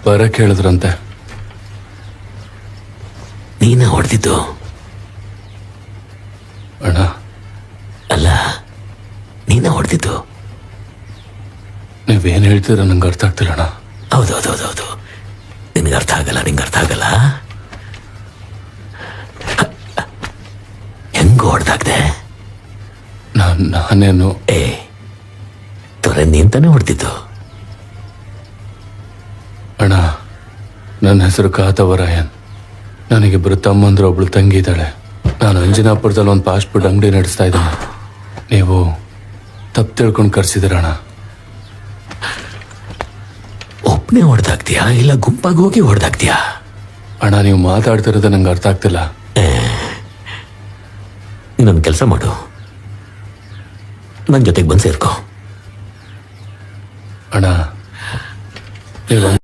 ಬರಕ್ ಹೇಳಿದ್ರಂತೆ. ನೀನ ಹೊಡೆದಿದ್ದು? ಅಣ್ಣ ಅಲ್ಲ, ನೀನ ಹೊಡೆದಿದ್ದು. ನೀವೇನು ಹೇಳ್ತೀರ ನಂಗೆ ಅರ್ಥ ಆಗ್ತಿಲ್ಲ ಅಣ್ಣ. ಹೌದೌದೌದೌದು, ನಿನ್ಗೆ ಅರ್ಥ ಆಗಲ್ಲ, ನಿಂಗೆ ಅರ್ಥ ಆಗಲ್ಲ. ಹೆಂಗ ಹೊಡೆದಾಗ್ದೆ? ನಾನೇನು ತೊರೆ ನೀನ್ ತಾನೇ ಹೊಡೆದಿದ್ದು. ಅಣ್ಣ, ನನ್ನ ಹೆಸರು ಕಾತವರಾಯನ್. ನನಗಿಬ್ಬರು ತಮ್ಮಂದ್ರು, ಒಬ್ಳು ತಂಗಿ ಇದ್ದಾಳೆ. ನಾನು ಅಂಜನಾಪುರದಲ್ಲಿ ಒಂದು ಫಾಸ್ಟ್ ಫುಡ್ ಅಂಗಡಿ ನಡೆಸ್ತಾ ಇದ್ದೀನಿ. ನೀವು ತಪ್ಪು ತಿಳ್ಕೊಂಡು ಕರ್ಸಿದ್ದೀರಣ್ಣ. ಒಬ್ಬನೇ ಹೊಡೆದಾಗ್ತೀಯಾ ಇಲ್ಲ ಗುಂಪಾಗಿ ಹೋಗಿ ಹೊಡೆದಾಗ್ತೀಯಾ? ಅಣ್ಣ, ನೀವು ಮಾತಾಡ್ತಿರೋದು ನಂಗೆ ಅರ್ಥ ಆಗ್ತಿಲ್ಲ. ನೀನೊಂದು ಕೆಲಸ ಮಾಡು, ನನ್ನ ಜೊತೆಗೆ ಬಂದು ಸೇರ್ಕೋ. ಅಣ್ಣ, ನೀವು